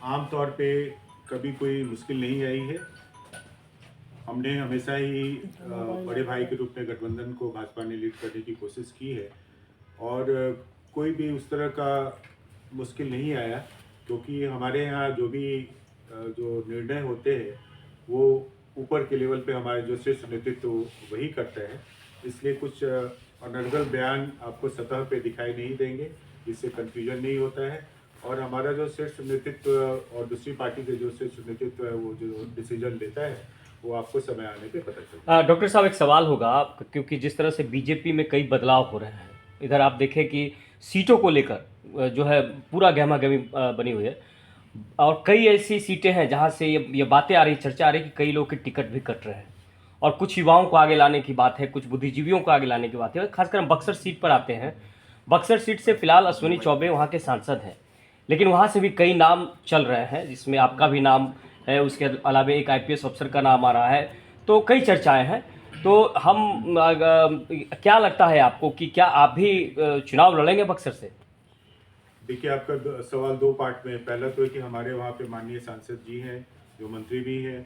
आम तौर पे कभी कोई मुश्किल नहीं आई है। हमने हमेशा ही बड़े भाई के रूप में गठबंधन को भाजपा ने लीड करने की कोशिश की है और कोई भी उस तरह का मुश्किल नहीं आया, क्योंकि हमारे यहाँ जो भी जो निर्णय होते हैं वो ऊपर के लेवल पे हमारे जो शीर्ष नेतृत्व वही करते हैं। इसलिए कुछ अनर्गल बयान आपको सतह पे दिखाई नहीं देंगे, इससे कन्फ्यूजन नहीं होता है। और हमारा जो शीर्ष नेतृत्व और दूसरी पार्टी के जो शीर्ष नेतृत्व है वो जो डिसीजन लेता है वो आपको समय आने पे पता चलता है। डॉक्टर साहब, एक सवाल होगा क्योंकि जिस तरह से बीजेपी में कई बदलाव हो रहे हैं, इधर आप देखें कि सीटों को लेकर जो है पूरा गहमा गहमी बनी हुई है, और कई ऐसी सीटें हैं जहां से ये बातें आ रही, चर्चा आ रही कि कई लोग के टिकट भी कट रहे हैं, और कुछ युवाओं को आगे लाने की बात है, कुछ बुद्धिजीवियों को आगे लाने की बात है। खासकर हम बक्सर सीट पर आते हैं। बक्सर सीट से फिलहाल अश्विनी चौबे वहाँ के सांसद हैं, लेकिन वहाँ से भी कई नाम चल रहे हैं, जिसमें आपका भी नाम है, उसके अलावा एक आईपीएस अफसर का नाम आ रहा है, तो कई चर्चाएं हैं। तो हम क्या लगता है आपको कि क्या आप भी चुनाव लड़ेंगे बक्सर से? देखिए, आपका सवाल दो पार्ट में है। पहला तो है कि हमारे वहाँ पे माननीय सांसद जी हैं, जो मंत्री भी हैं,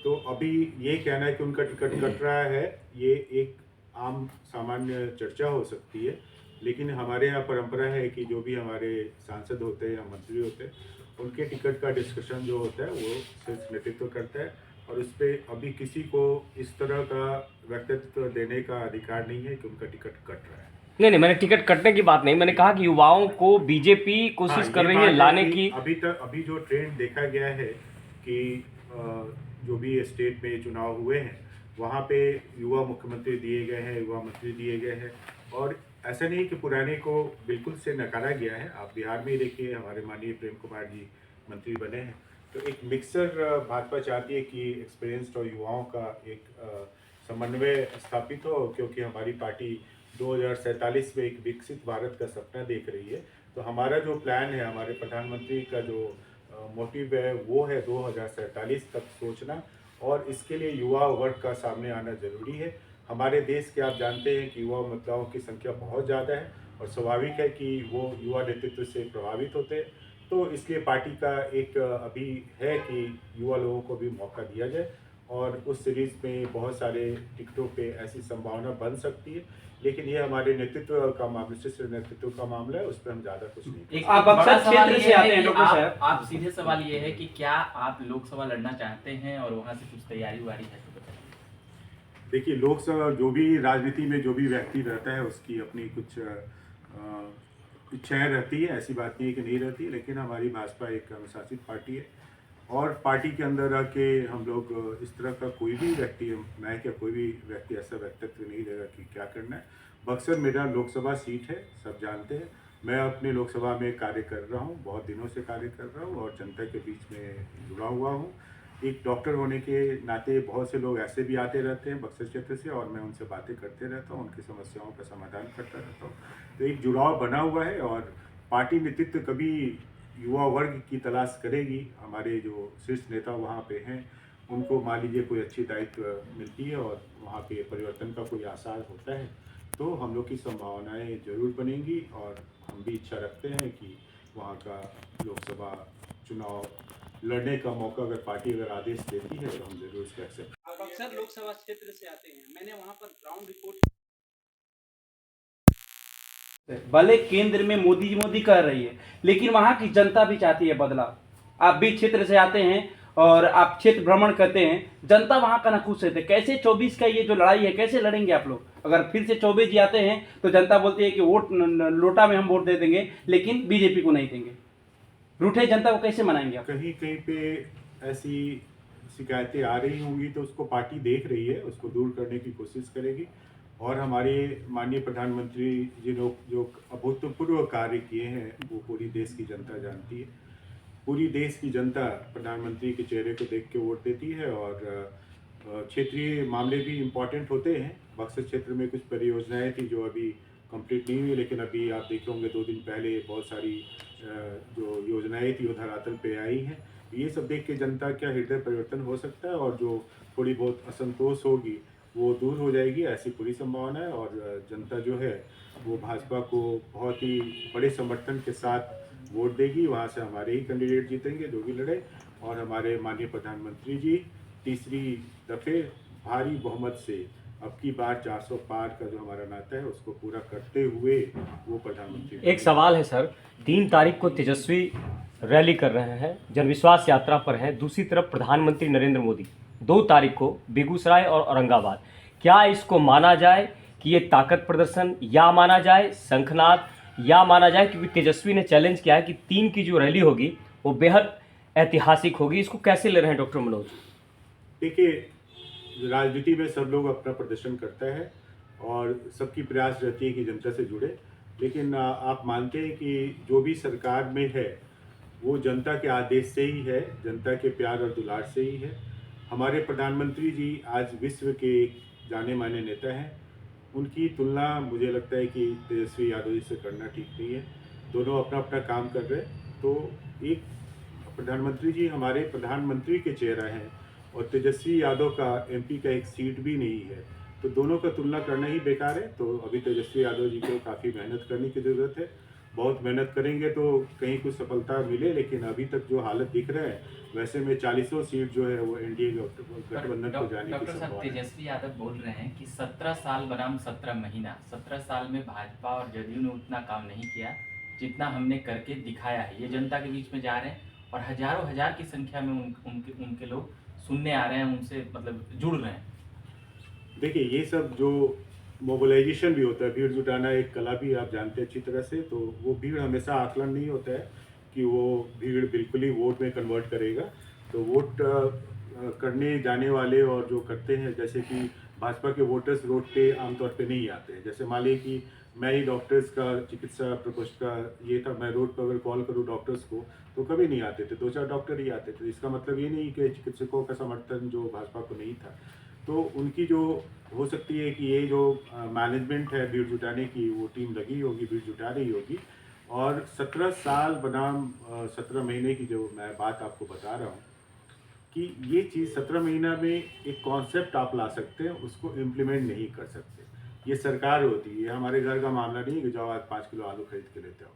तो अभी ये कहना है कि उनका टिकट कट रहा है, ये एक आम सामान्य चर्चा हो सकती है। लेकिन हमारे यहाँ परंपरा है कि जो भी हमारे सांसद होते हैं या मंत्री होते हैं, उनके टिकट का डिस्कशन जो होता है वो शीर्ष नेतृत्व करता है, और उस पर अभी किसी को इस तरह का व्यक्तित्व देने का अधिकार नहीं है कि उनका टिकट कट रहा है। नहीं नहीं, मैंने टिकट कटने की बात नहीं, मैंने कहा कि युवाओं को बीजेपी हाँ, कोशिश कर ये रही है बात है लाने कि की। अभी जो ट्रेंड देखा गया है कि जो भी स्टेट में चुनाव हुए हैं वहाँ पे युवा मुख्यमंत्री दिए गए हैं, युवा मंत्री दिए गए हैं, और ऐसा नहीं कि पुराने को बिल्कुल से नकारा गया है। आप बिहार में ही देखिए, हमारे माननीय प्रेम कुमार जी मंत्री बने हैं। तो एक मिक्सर भाजपा चाहती है कि एक्सपीरियंस्ड और युवाओं का एक समन्वय स्थापित हो, क्योंकि हमारी पार्टी 2047 में एक विकसित भारत का सपना देख रही है। तो हमारा जो प्लान है, हमारे प्रधानमंत्री का जो मोटिव है वो है 2047 तक सोचना, और इसके लिए युवा वर्ग का सामने आना जरूरी है। हमारे देश के आप जानते हैं कि युवा मतदाताओं की संख्या बहुत ज़्यादा है, और स्वाभाविक है कि वो युवा नेतृत्व से प्रभावित होते हैं। तो इसलिए पार्टी का एक अभी है कि युवा लोगों को भी मौका दिया जाए, और उस सीरीज में बहुत सारे टिकटों पे ऐसी संभावना बन सकती है। लेकिन ये हमारे नेतृत्व का मामला, शीर्ष नेतृत्व का मामला है, उस पर हम ज़्यादा कुछ नहीं कर एक सकते। आप बड़ा अक्सर सवाल क्षेत्र ये से आते है हैं कि डॉक्टर साहब। आप सीधे सवाल ये है कि क्या आप लोकसभा लड़ना चाहते हैं और वहां से कुछ तैयारी वारी है तो बताइए। देखिए, लोकसभा जो भी राजनीति में जो भी व्यक्ति रहता है उसकी अपनी कुछ इच्छाएं रहती है, ऐसी बात नहीं है कि नहीं रहती। लेकिन हमारी भाजपा एक अनुशासित पार्टी है, और पार्टी के अंदर रह के हम लोग इस तरह का कोई भी व्यक्ति, मैं क्या कोई भी व्यक्ति ऐसा व्यक्तित्व नहीं देगा कि क्या करना है। बक्सर मेरा लोकसभा सीट है, सब जानते हैं। मैं अपने लोकसभा में कार्य कर रहा हूँ, बहुत दिनों से कार्य कर रहा हूँ, और जनता के बीच में जुड़ा हुआ हूँ। एक डॉक्टर होने के नाते बहुत से लोग ऐसे भी आते रहते हैं बक्सर क्षेत्र से, और मैं उनसे बातें करते रहता हूँ, उनकी समस्याओं का समाधान करता रहता हूँ। तो एक जुड़ाव बना हुआ है, और पार्टी नेतृत्व कभी युवा वर्ग की तलाश करेगी। हमारे जो शीर्ष नेता वहाँ पे हैं, उनको मान लीजिए कोई अच्छी दायित्व मिलती है और वहाँ पे परिवर्तन का कोई आसार होता है, तो हम लोग की संभावनाएं जरूर बनेंगी, और हम भी इच्छा रखते हैं कि वहाँ का लोकसभा चुनाव लड़ने का मौका अगर पार्टी अगर आदेश देती है तो हम जरूर उसको एक्सेप्ट। आप अक्सर लोकसभा क्षेत्र से आते हैं, मैंने वहां पर ग्राउंड रिपोर्ट। भले केंद्र में मोदी मोदी कह रही है, लेकिन वहां की जनता भी चाहती है बदलाव। आप भी क्षेत्र से आते हैं और आप क्षेत्र भ्रमण करते हैं, जनता वहां का नखुश है। कैसे 24 का ये जो लड़ाई है कैसे लड़ेंगे आप लोग? अगर फिर से चौबे जी आते हैं तो जनता बोलती है कि वोट लोटा में हम वोट दे देंगे, लेकिन बीजेपी को नहीं देंगे। रूठे जनता को कैसे मनाएंगे आप? कहीं कहीं पे ऐसी शिकायतें आ रही होंगी तो उसको पार्टी देख रही है, उसको दूर करने की कोशिश करेगी। और हमारे माननीय प्रधानमंत्री जी लोग जो अभूतपूर्व कार्य किए हैं वो पूरी देश की जनता जानती है। पूरी देश की जनता प्रधानमंत्री के चेहरे को देख के वोट देती है, और क्षेत्रीय मामले भी इम्पोर्टेंट होते हैं। बक्सर क्षेत्र में कुछ परियोजनाएं थी जो अभी कंप्लीट नहीं हुई, लेकिन अभी आप देखे होंगे 2 दिन पहले बहुत सारी जो योजनाएं थी वो धरातल पे आई हैं। ये सब देख के जनता क्या हृदय परिवर्तन हो सकता है, और जो थोड़ी बहुत असंतोष होगी वो दूर हो जाएगी, ऐसी पूरी संभावना है। और जनता जो है वो भाजपा को बहुत ही बड़े समर्थन के साथ वोट देगी, वहाँ से हमारे ही कैंडिडेट जीतेंगे जो भी लड़े, और हमारे माननीय प्रधानमंत्री जी तीसरी दफ़े भारी बहुमत से अब की बार 400 पार का जो हमारा नाता है उसको पूरा करते हुए वो प्रधानमंत्री एक सवाल है सर, 3 तारीख को तेजस्वी रैली कर रहे हैं, जनविश्वास यात्रा पर हैं, दूसरी तरफ प्रधानमंत्री नरेंद्र मोदी 2 तारीख को बेगूसराय और औरंगाबाद। क्या इसको माना जाए कि ये ताकत प्रदर्शन, या माना जाए शंखनाद, या माना जाए क्योंकि तेजस्वी ने चैलेंज किया है कि 3 की जो रैली होगी वो बेहद ऐतिहासिक होगी। इसको कैसे ले रहे हैं डॉक्टर मनोज? देखिए, राजनीति में सब लोग अपना प्रदर्शन करते हैं और सबकी प्रयास रहती है कि जनता से जुड़े, लेकिन आप मानते हैं कि जो भी सरकार में है वो जनता के आदेश से ही है, जनता के प्यार और दुलार से ही है। हमारे प्रधानमंत्री जी आज विश्व के जाने माने नेता हैं, उनकी तुलना मुझे लगता है कि तेजस्वी यादव जी से करना ठीक नहीं है। दोनों अपना अपना काम कर रहे हैं। तो एक प्रधानमंत्री जी हमारे प्रधानमंत्री के चेहरा हैं और तेजस्वी यादव का एमपी का एक सीट भी नहीं है, तो दोनों का तुलना करना ही बेकार है। तो अभी तेजस्वी यादव जी को काफ़ी मेहनत करने की ज़रूरत है, बहुत मेहनत करेंगे तो कहीं कुछ सफलता मिले, लेकिन अभी तक जो हालत दिख रहा है वैसे में 40 सीट जो है वो एनडीए गठबंधन को जाने की डॉक्टर साहब, संभावना है। तेजस्वी यादव बोल रहे हैं कि 17 साल बनाम 17 महीना, 17 साल में भाजपा और जदयू ने उतना काम नहीं किया जितना हमने करके दिखाया है। ये जनता के बीच में जा रहे हैं और हजारों हजार की संख्या में उनके लोग सुनने आ रहे हैं, उनसे मतलब जुड़ रहे हैं। देखिए, ये सब जो मोबिलाइजेशन भी होता है, भीड़ जुटाना एक कला भी आप जानते हैं अच्छी तरह से, तो वो भीड़ हमेशा आकलन नहीं होता है कि वो भीड़ बिल्कुल ही वोट में कन्वर्ट करेगा। तो वोट करने जाने वाले और जो करते हैं, जैसे कि भाजपा के वोटर्स रोड पे आमतौर पे नहीं आते हैं। जैसे मान लीजिए कि मैं ही डॉक्टर्स का चिकित्सा प्रकोष्ठ का ये था, मैं रोड पर अगर कॉल करूँ डॉक्टर्स को तो कभी नहीं आते थे, 2-4 डॉक्टर ही आते थे। इसका मतलब ये नहीं कि चिकित्सकों का समर्थन जो भाजपा को नहीं था। तो उनकी जो हो सकती है कि ये जो मैनेजमेंट है भीड़ जुटाने की, वो टीम लगी होगी, भीड़ जुटा रही होगी। और 17 साल बनाम 17 महीने की जो मैं बात आपको बता रहा हूँ कि ये चीज़ 17 महीना में एक कॉन्सेप्ट आप ला सकते हैं, उसको इम्प्लीमेंट नहीं कर सकते। ये सरकार होती है, हमारे घर का मामला नहीं है कि जाओ आज 5 किलो आलू खरीद के लेते हो।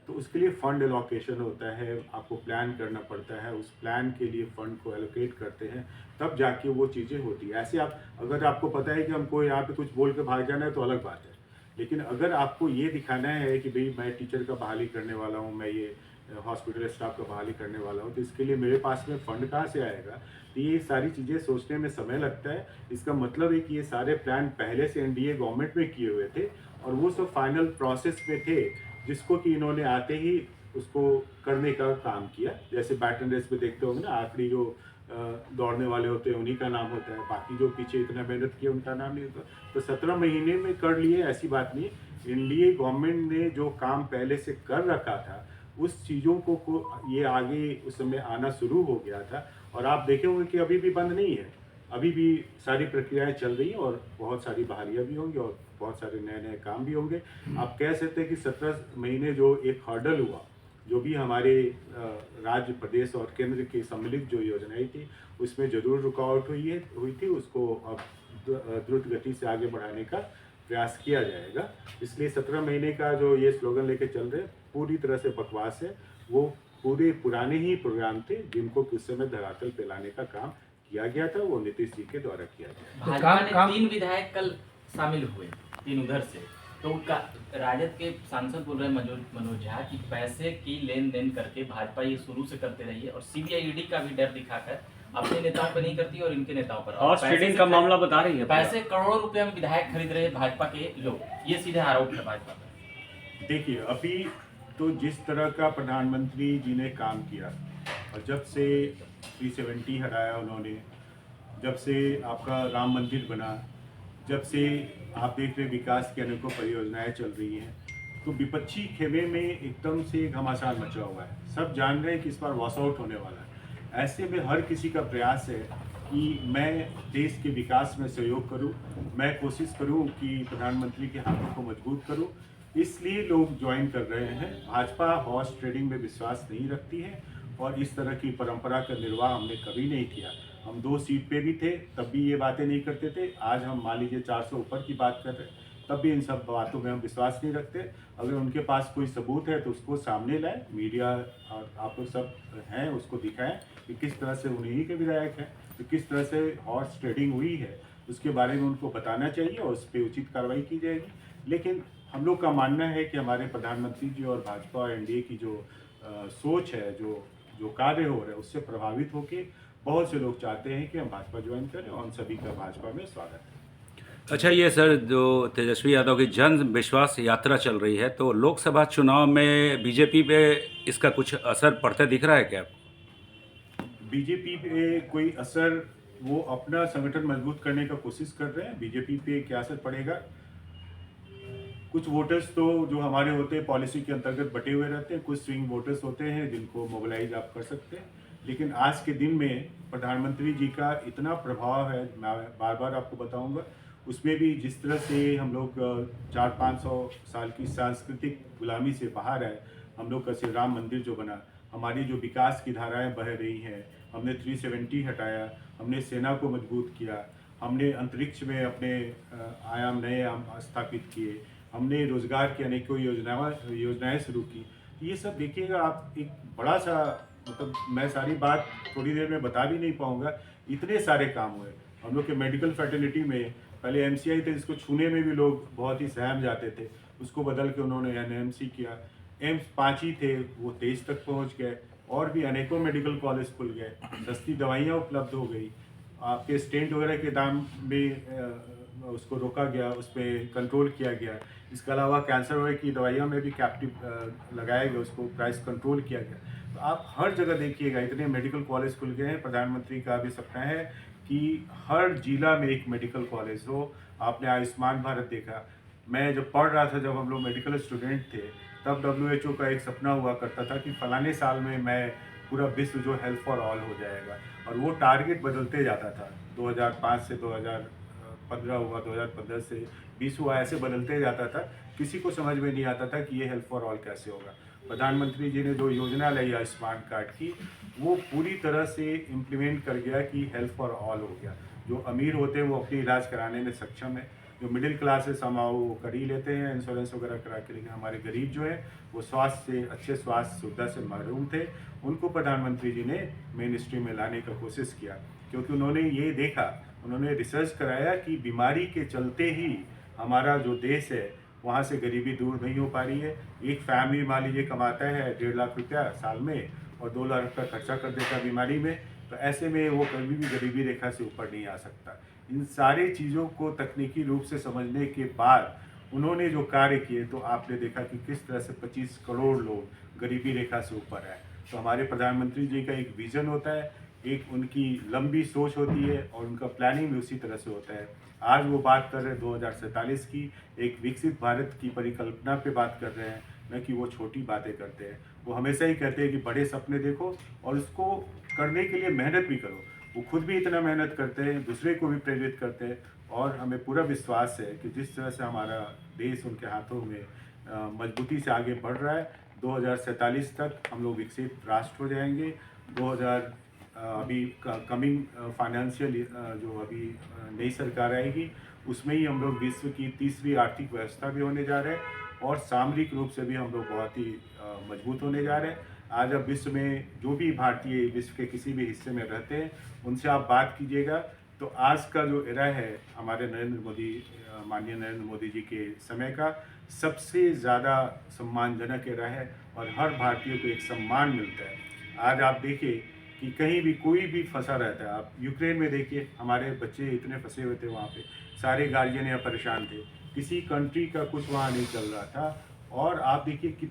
तो उसके लिए फ़ंड एलोकेशन होता है, आपको प्लान करना पड़ता है, उस प्लान के लिए फ़ंड को एलोकेट करते हैं, तब जाके वो चीज़ें होती है। ऐसे आप अगर आपको पता है कि हमको यहाँ पे कुछ बोल के भाग जाना है तो अलग बात है, लेकिन अगर आपको ये दिखाना है कि भाई मैं टीचर का बहाली करने वाला हूँ, मैं ये हॉस्पिटल स्टाफ का बहाली करने वाला हूँ, तो इसके लिए मेरे पास में फ़ंड कहाँ से आएगा? तो ये सारी चीज़ें सोचने में समय लगता है। इसका मतलब है कि ये सारे प्लान पहले से एनडीए गवर्नमेंट में किए हुए थे और वो सब फाइनल प्रोसेस में थे, जिसको कि इन्होंने आते ही उसको करने का काम किया। जैसे बैटन रेस में देखते होंगे ना, आखिरी जो दौड़ने वाले होते हैं उन्हीं का नाम होता है, बाकी जो पीछे इतना मेहनत किया उनका नाम नहीं होता। तो 17 महीने में कर लिए ऐसी बात नहीं। एनडीए गवर्नमेंट ने जो काम पहले से कर रखा था उस चीज़ों को ये आगे उस समय आना शुरू हो गया था। और आप देखे होंगे कि अभी भी बंद नहीं है, अभी भी सारी प्रक्रियाएं चल रही हैं और बहुत सारी बहालियाँ भी होंगी और बहुत सारे नए नए काम भी होंगे। आप कह सकते हैं कि 17 महीने जो एक हर्डल हुआ, जो भी हमारे राज्य, प्रदेश और केंद्र की सम्मिलित जो योजनाएं थी उसमें ज़रूर रुकावट हुई थी, उसको अब द्रुत गति से आगे बढ़ाने का प्रयास किया जाएगा। इसलिए 17 महीने का जो ये स्लोगन लेके चल रहे हैं पूरी तरह से बकवास है। वो पूरे पुराने ही प्रोग्राम थे जिनको कुछ समय धरातल पे लाने का काम किया गया था, वो नीतीश जी के द्वारा किया गया। भाजपा ने 3 विधायक कल शामिल हुए, 3 उधर से। तो राजद के सांसद बोल रहे हैं मनोज झा कि पैसे की लेन देन करके भाजपा ये शुरू से करते रही है और सीबीआई ईडी का भी डर दिखाकर अपने नेताओं पर नहीं करती और इनके नेताओं पर। हॉर्स ट्रेडिंग का मामला बता रही है, पैसे करोड़ों रुपए में विधायक खरीद रहे हैं भाजपा के लोग, ये सीधे आरोप है भाजपा पर। देखिए, अभी तो जिस तरह का प्रधानमंत्री जी ने काम किया और जब से 370 हटाया उन्होंने, जब से आपका राम मंदिर बना, जब से आप देख रहे विकास की अनेकों परियोजनाएं चल रही हैं, तो विपक्षी खेमे में एकदम से घमासान मचा हुआ है। सब जान रहे हैं कि इस बार वॉश आउट होने वाला है। ऐसे में हर किसी का प्रयास है कि मैं देश के विकास में सहयोग करूं, मैं कोशिश करूं कि प्रधानमंत्री के हाथों को मजबूत करूं। इसलिए लोग ज्वाइन कर रहे हैं। भाजपा हॉर्स ट्रेडिंग में विश्वास नहीं रखती है और इस तरह की परंपरा का निर्वाह हमने कभी नहीं किया। हम 2 सीट पे भी थे तब भी ये बातें नहीं करते थे। आज हम मान लीजिए 400 ऊपर की बात कर रहे हैं तब भी इन सब बातों में हम विश्वास नहीं रखते। अगर उनके पास कोई सबूत है तो उसको सामने लाएं, मीडिया और आप लोग सब हैं उसको दिखाएं कि किस तरह से उन्हीं के विधायक हैं, तो किस तरह से हॉर्स ट्रेडिंग हुई है उसके बारे में उनको बताना चाहिए और उस पर उचित कार्रवाई की जाएगी। लेकिन हम लोग का मानना है कि हमारे प्रधानमंत्री जी और भाजपा और एनडीए की जो सोच है, जो कार्य हो रहा है, उससे प्रभावित होकर बहुत से लोग चाहते हैं कि हम भाजपा ज्वाइन करें और उन सभी का भाजपा में स्वागत है। अच्छा, ये सर जो तेजस्वी यादव की जन विश्वास यात्रा चल रही है, तो लोकसभा चुनाव में बीजेपी पे इसका कुछ असर पड़ता दिख रहा है क्या? बीजेपी पे कोई असर, वो अपना संगठन मजबूत करने का कोशिश कर रहे हैं। बीजेपी पे क्या असर पड़ेगा? कुछ वोटर्स तो जो हमारे होते हैं पॉलिसी के अंतर्गत बटे हुए रहते हैं, कुछ स्विंग वोटर्स होते हैं जिनको मोबिलाइज आप कर सकते हैं। लेकिन आज के दिन में प्रधानमंत्री जी का इतना प्रभाव है, मैं बार बार आपको बताऊंगा, उसमें भी जिस तरह से हम लोग 400-500 साल की सांस्कृतिक गुलामी से बाहर आए, हम लोग का श्री राम मंदिर जो बना, हमारी जो विकास की धाराएं बह रही हैं, हमने 370 हटाया, हमने सेना को मजबूत किया, हमने अंतरिक्ष में अपने आयाम नए स्थापित किए, हमने रोजगार की अनेकों योजनाएं शुरू की। ये सब देखिएगा आप, एक बड़ा सा, मतलब मैं सारी बात थोड़ी देर में बता भी नहीं पाऊंगा, इतने सारे काम हुए। हम लोग के मेडिकल फर्टिलिटी में पहले एमसीआई थे जिसको छूने में भी लोग बहुत ही सहम जाते थे, उसको बदल के उन्होंने एनएमसी किया। एम्स 5 ही थे, वो 23 तक पहुंच गए, और भी अनेकों मेडिकल कॉलेज खुल गए, सस्ती दवाइयाँ उपलब्ध हो गई, आपके स्टेंट वगैरह के दाम में उसको रोका गया, उस पर कंट्रोल किया गया। इसके अलावा कैंसर वगैरह की दवाइयों में भी कैप्टिव लगाया गया, उसको प्राइस कंट्रोल किया गया। तो आप हर जगह देखिएगा इतने मेडिकल कॉलेज खुल गए हैं। प्रधानमंत्री का भी सपना है कि हर जिला में एक मेडिकल कॉलेज हो। आपने आयुष्मान भारत देखा, मैं जब पढ़ रहा था, जब हम लोग मेडिकल स्टूडेंट थे, तब WHO का एक सपना हुआ करता था कि फलाने साल में मैं पूरा विश्व जो हेल्थ फॉर ऑल हो जाएगा, और वो टारगेट बदलते जाता था। 2005 से 2015 हुआ, 2015 से 20 हुआ, ऐसे बदलते जाता था। किसी को समझ में नहीं आता था कि ये हेल्थ फॉर ऑल कैसे होगा। प्रधानमंत्री जी ने जो योजना लाई आयुष्मान कार्ड की, वो पूरी तरह से इम्प्लीमेंट कर गया कि हेल्थ फॉर ऑल हो गया। जो अमीर होते हैं वो अपनी इलाज कराने में सक्षम है, जो मिडिल क्लास है समाओ वो कर ही लेते हैं इंश्योरेंस वगैरह करा के। लेकिन हमारे गरीब जो है वो स्वास्थ्य से, अच्छे स्वास्थ्य सुविधा से महरूम थे, उनको प्रधानमंत्री जी ने मेन स्ट्रीम में लाने का कोशिश किया, क्योंकि उन्होंने ये देखा, उन्होंने रिसर्च कराया कि बीमारी के चलते ही हमारा जो देश है वहाँ से गरीबी दूर नहीं हो पा रही है। एक फैमिली मान लीजिए कमाता है 1.5 लाख रुपया साल में और 2 लाख रुपया खर्चा कर देता है बीमारी में, तो ऐसे में वो कभी भी गरीबी रेखा से ऊपर नहीं आ सकता। इन सारी चीज़ों को तकनीकी रूप से समझने के बाद उन्होंने जो कार्य किए, तो आपने देखा कि किस तरह से 25 करोड़ लोग गरीबी रेखा से ऊपर आए। तो हमारे प्रधानमंत्री जी का एक विज़न होता है, एक उनकी लंबी सोच होती है, और उनका प्लानिंग भी उसी तरह से होता है। आज वो बात कर रहे हैं 2047 की, एक विकसित भारत की परिकल्पना पे बात कर रहे हैं, न कि वो छोटी बातें करते हैं। वो हमेशा ही कहते हैं कि बड़े सपने देखो और उसको करने के लिए मेहनत भी करो। वो खुद भी इतना मेहनत करते हैं, दूसरे को भी प्रेरित करते हैं, और हमें पूरा विश्वास है कि जिस तरह से हमारा देश उनके हाथों में मजबूती से आगे बढ़ रहा है, 2047 तक हम लोग विकसित राष्ट्र हो जाएंगे। 2000 अभी कमिंग फाइनेंशियल जो अभी नई सरकार आएगी, उसमें ही हम लोग विश्व की तीसरी आर्थिक व्यवस्था भी होने जा रहे हैं, और सामरिक रूप से भी हम लोग बहुत ही मजबूत होने जा रहे हैं। आज अब विश्व में जो भी भारतीय विश्व के किसी भी हिस्से में रहते हैं, उनसे आप बात कीजिएगा, तो आज का जो एरा है हमारे माननीय नरेंद्र मोदी जी के समय का सबसे ज़्यादा सम्मानजनक एरा है, और हर भारतीय को एक सम्मान मिलता है। आज आप देखिए कि कहीं भी कोई भी फंसा रहता है, आप यूक्रेन में देखिए, हमारे बच्चे इतने फंसे हुए थे वहाँ पे, सारे गार्जियन या परेशान थे, किसी कंट्री का कुछ वहाँ नहीं चल रहा था। और आप देखिए कि